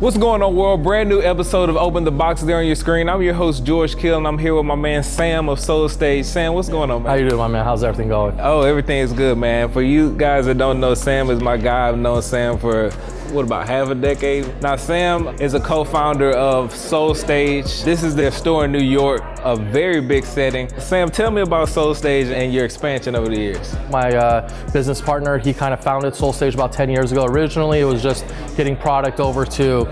What's going on, world? Brand new episode of Open the Box there on your screen. I'm your host, George Kiel, and I'm here with my man, Sam of Soul Stage. Sam, what's going on, man? How you doing, my man? How's everything going? Oh, everything is good, man. For you guys that don't know, Sam is my guy. I've known Sam for, about half a decade? Now, Sam is a co-founder of Soul Stage. This is their store in New York, a very big setting. Sam, tell me about Soul Stage and your expansion over the years. My business partner, he kind of founded Soul Stage about 10 years ago. Originally, it was just getting product over to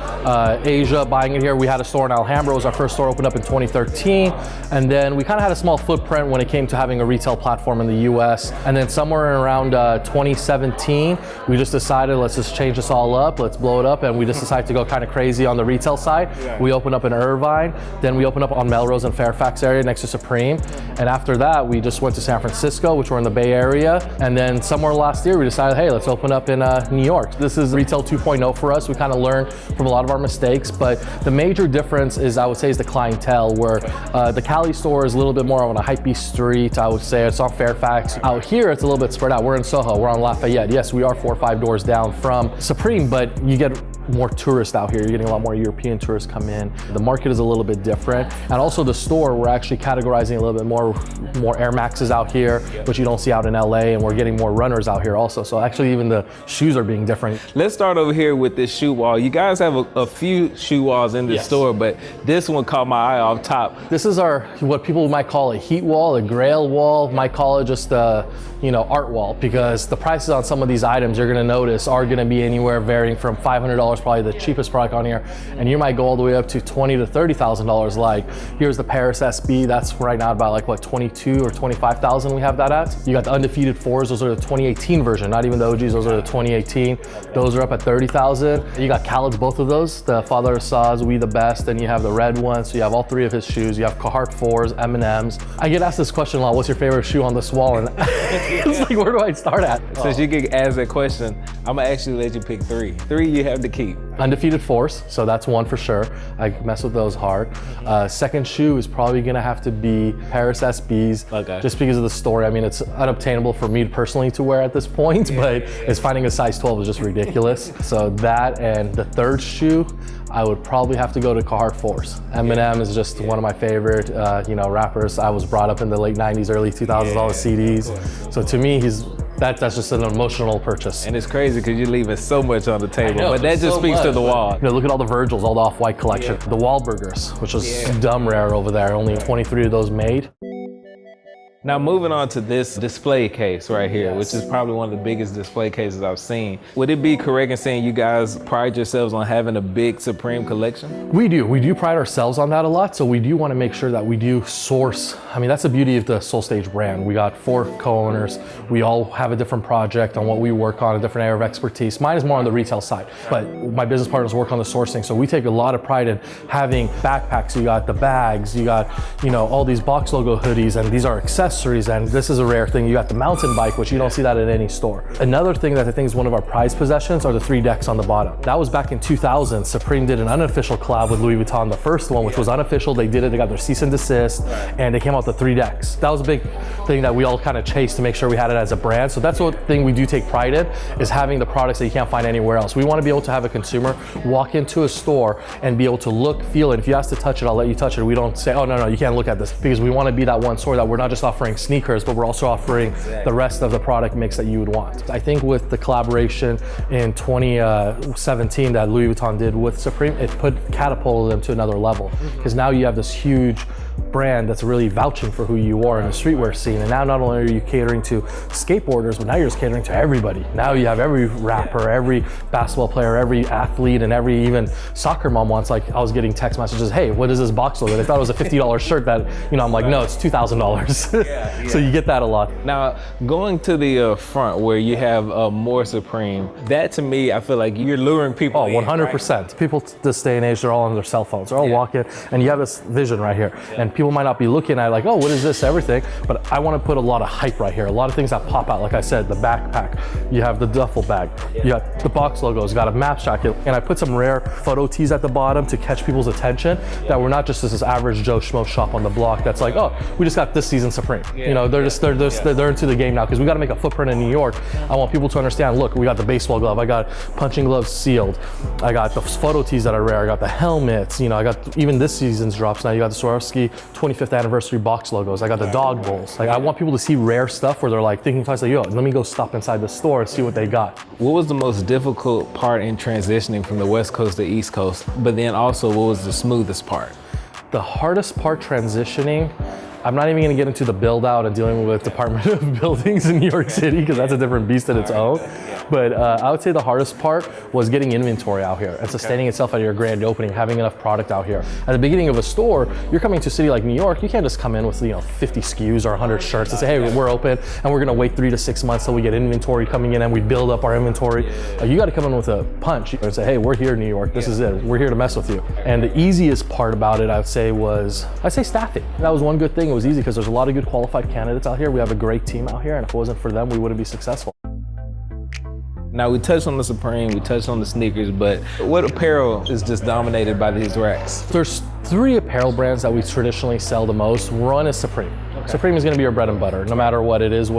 Asia, buying it here. We had a store in Alhambra. It was our first store, opened up in 2013. And then we kind of had a small footprint when it came to having a retail platform in the US. And then somewhere around 2017, we just decided, let's just change this all up. Let's blow it up, and we just decided to go kind of crazy on the retail side. Yeah. We opened up in Irvine, then we opened up on Melrose and Fairfax area next to Supreme, and after that we just went to San Francisco, which we're in the Bay Area, and then somewhere last year we decided, hey, let's open up in New York. This is retail 2.0 for us. We kind of learned from a lot of our mistakes, but the major difference is, I would say, is the clientele, where the Cali store is a little bit more on a hypey street. I would say it's on Fairfax. Out here it's a little bit spread out. We're in Soho, we're on Lafayette. Yes, we are 4 or 5 doors down from Supreme, but you get more tourists out here. You're getting a lot more European tourists come in. The market is a little bit different. And also the store, we're actually categorizing a little bit more Air Maxes out here, which you don't see out in LA, and we're getting more runners out here also. So actually even the shoes are being different. Let's start over here with this shoe wall. You guys have a few shoe walls in the store, but this one caught my eye off top. This is our, what people might call a heat wall, a grail wall, might call it just a, art wall, because the prices on some of these items you're gonna notice are gonna be anywhere varying from $500, probably the cheapest product on here, and you might go all the way up to $20,000 to $30,000. Like, here's the Paris SB, that's right now about like what, 22 or 25,000 we have that at. You got the Undefeated 4s, those are the 2018 version, not even the OGs, those are the 2018. Those are up at 30,000. You got Khaled's, both of those, the Father of Saz, We the Best, and you have the red one, so you have all 3 of his shoes. You have Carhartt 4s, M&Ms. I get asked this question a lot, what's your favorite shoe on this wall? And it's like, where do I start at? Since you get asked that question, I'm gonna actually let you pick 3. 3 you have to keep. Undefeated 4s, so that's one for sure. I mess with those hard. Second shoe is probably gonna have to be Paris SBs, just because of the story. I mean, it's unobtainable for me personally to wear at this point, but it's finding a size 12 is just ridiculous. So that, and the third shoe, I would probably have to go to Carhartt 4s. Eminem is just one of my favorite, rappers. I was brought up in the late 90s, early 2000s, all the CDs. So to me, that's just an emotional purchase. And it's crazy because you're leaving so much on the table, but that just speaks to the wall. Look at all the Virgils, all the Off-White collection. The Wahlburgers, which was dumb rare over there, only 23 of those made. Now moving on to this display case right here, which is probably one of the biggest display cases I've seen. Would it be correct in saying you guys pride yourselves on having a big Supreme collection? We do pride ourselves on that a lot. So we do want to make sure that we do source. I mean, that's the beauty of the Soul Stage brand. We got 4 co-owners. We all have a different project on what we work on, a different area of expertise. Mine is more on the retail side, but my business partners work on the sourcing. So we take a lot of pride in having backpacks. You got the bags, you got, all these box logo hoodies, and these are accessories. And this is a rare thing. You got the mountain bike, which you don't see that in any store. Another thing that I think is one of our prized possessions are the 3 decks on the bottom. That was back in 2000. Supreme did an unofficial collab with Louis Vuitton, the first one, which was unofficial. They did it, they got their cease and desist, and they came out with the 3 decks. That was a big thing that we all kind of chased to make sure we had it as a brand. So that's one thing we do take pride in, is having the products that you can't find anywhere else. We want to be able to have a consumer walk into a store and be able to look, feel it. If you ask to touch it, I'll let you touch it. We don't say, oh, no, you can't look at this, because we want to be that one store that we're not just offering sneakers, but we're also offering the rest of the product mix that you would want. I think with the collaboration in 2017 that Louis Vuitton did with Supreme, it catapulted them to another level, because now you have this huge brand that's really vouching for who you are in the streetwear scene. And now not only are you catering to skateboarders, but now you're just catering to everybody. Now you have every rapper, every basketball player, every athlete, and every even soccer mom wants, like, I was getting text messages, hey, what is this box logo? They thought it was a $50 shirt that, I'm like, no, it's $2,000. So you get that a lot. Now, going to the front where you have more Supreme, that to me, I feel like you're luring people. Oh, 100%. Right? People this day and age, they're all on their cell phones. They're all walking, and you have this vision right here. And people might not be looking at it like, oh, what is this, everything? But I want to put a lot of hype right here. A lot of things that pop out. Like I said, the backpack, you have the duffel bag, you got the box logos, got a Maps jacket. And I put some rare photo tees at the bottom to catch people's attention, that we're not just this average Joe Schmo shop on the block that's like, oh, we just got this season Supreme. Supreme. You know, they're into the game now because we got to make a footprint in New York. I want people to understand, look, we got the baseball glove, I got punching gloves sealed, I got the photo tees that are rare, I got the helmets, you know, I got even this season's drops now, you got the Swarovski 25th anniversary box logos, I got the dog bowls. Like, I want people to see rare stuff where they're like thinking twice, like, yo, let me go stop inside the store and see what they got. What was the most difficult part in transitioning from the West Coast to East Coast? But then also, what was the smoothest part? The hardest part transitioning, I'm not even gonna get into the build out and dealing with Department of Buildings in New York City because that's a different beast in its own. But I would say the hardest part was getting inventory out here and sustaining itself at your grand opening, having enough product out here. At the beginning of a store, you're coming to a city like New York, you can't just come in with 50 SKUs or 100 shirts and say, hey, we're open and we're gonna wait 3 to 6 months till we get inventory coming in and we build up our inventory. You gotta come in with a punch and say, hey, we're here, New York, this is it, we're here to mess with you. And the easiest part about it, I would say, was, staffing. That was one good thing. It was easy because there's a lot of good qualified candidates out here. We have a great team out here, and if it wasn't for them, we wouldn't be successful. Now, we touched on the Supreme, we touched on the sneakers, but what apparel is just dominated by these racks? There's 3 apparel brands that we traditionally sell the most. One is Supreme. Supreme is going to be your bread and butter, no matter what it is,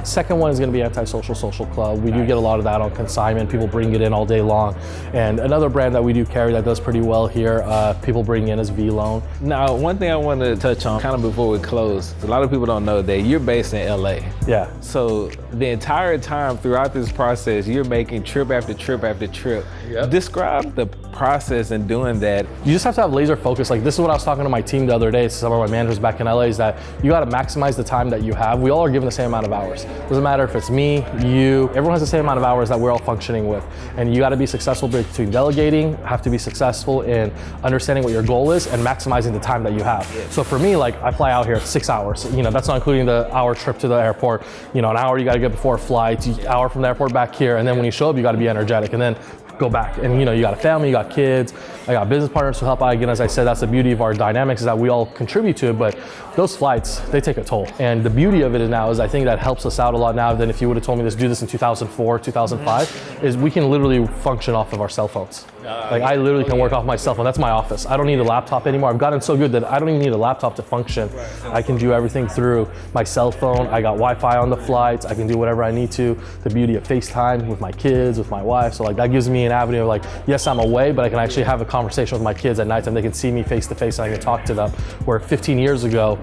Second one is going to be Antisocial Social Club. We do get a lot of that on consignment. People bring it in all day long. And another brand that we do carry that does pretty well here, people bring in is V-Loan. Now, one thing I want to touch on kind of before we close, a lot of people don't know that you're based in LA. Yeah. So the entire time throughout this process, you're making trip after trip after trip. Yep. Describe the process in doing that. You just have to have laser focus. Like, this is what I was talking to my team the other day, some of my managers back in LA, is that you got to maximize the time that you have. We all are given the same amount of hours. Doesn't matter if it's me, you, everyone has the same amount of hours that we're all functioning with. And you got to be successful between delegating, have to be successful in understanding what your goal is and maximizing the time that you have. So for me, like, I fly out here 6 hours. You know, that's not including the hour trip to the airport. You know, an hour you got to get before a flight, an hour from the airport back here. And then when you show up, you got to be energetic. And then go back. And you know, you got a family, you got kids, I got business partners who help out. Again, as I said, that's the beauty of our dynamics, is that we all contribute to it, but those flights, they take a toll. And the beauty of it is now is I think that helps us out a lot now than if you would have told me to do this in 2004, 2005, is we can literally function off of our cell phones. Like, I literally can work off my cell phone. That's my office. I don't need a laptop anymore. I've gotten so good that I don't even need a laptop to function. I can do everything through my cell phone. I got Wi-Fi on the flights. I can do whatever I need to. The beauty of FaceTime with my kids, with my wife. So like, that gives me an avenue of like, yes, I'm away, but I can actually have a conversation with my kids at night and they can see me face to face and I can talk to them. Where 15 years ago,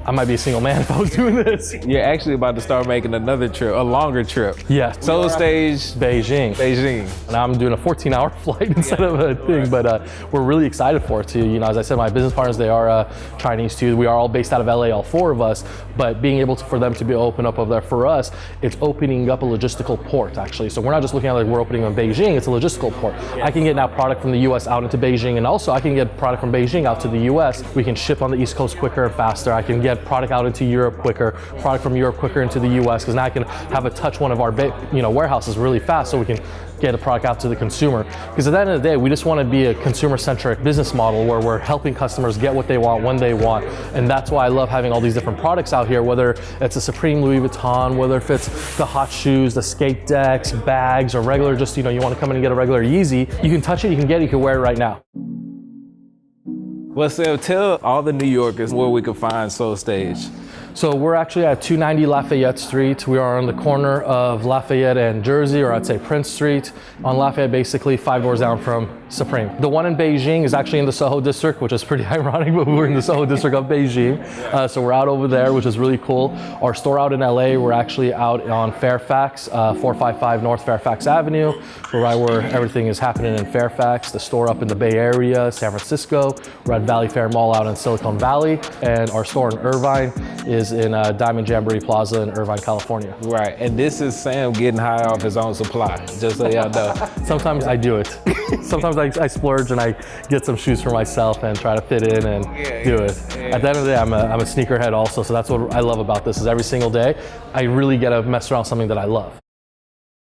I might be a single man if I was doing this. You're actually about to start making another trip, a longer trip. Yeah. Soul Stage, Beijing. Now I'm doing a 14-hour flight instead of a thing, but we're really excited for it too. You know, as I said, my business partners, they are Chinese too. We are all based out of LA, all 4 of us, but being able to, for them to be open up over there, for us, it's opening up a logistical port actually. So we're not just looking at like we're opening in Beijing, it's a logistical port. I can get now product from the US out into Beijing, and also I can get product from Beijing out to the US. We can ship on the East Coast quicker and faster. I can get product out into Europe quicker, product from Europe quicker into the US, because now I can have a touch one of our warehouses really fast so we can get a product out to the consumer. Because at the end of the day, we just want to be a consumer-centric business model where we're helping customers get what they want when they want. And that's why I love having all these different products out here, whether it's a Supreme Louis Vuitton, whether if it's the hot shoes, the skate decks, bags, or regular, just, you know, you want to come in and get a regular Yeezy, you can touch it, you can get it, you can wear it right now. Well, Sam, tell all the New Yorkers where we can find Soul Stage. So we're actually at 290 Lafayette Street. We are on the corner of Lafayette and Jersey, or I'd say Prince Street. On Lafayette, basically 5 doors down from Supreme. The one in Beijing is actually in the Soho district, which is pretty ironic, but we're in the Soho district of Beijing. So we're out over there, which is really cool. Our store out in LA, we're actually out on Fairfax, 455 North Fairfax Avenue, right where everything is happening in Fairfax. The store up in the Bay Area, San Francisco. We're at Valley Fair Mall out in Silicon Valley. And our store in Irvine is in Diamond Jamboree Plaza in Irvine, California. Right, and this is Sam getting high off his own supply, just so y'all know. Sometimes I do it. Sometimes I splurge and I get some shoes for myself and try to fit in and do it. At the end of the day, I'm a sneakerhead also, so that's what I love about this, is every single day, I really get to mess around with something that I love.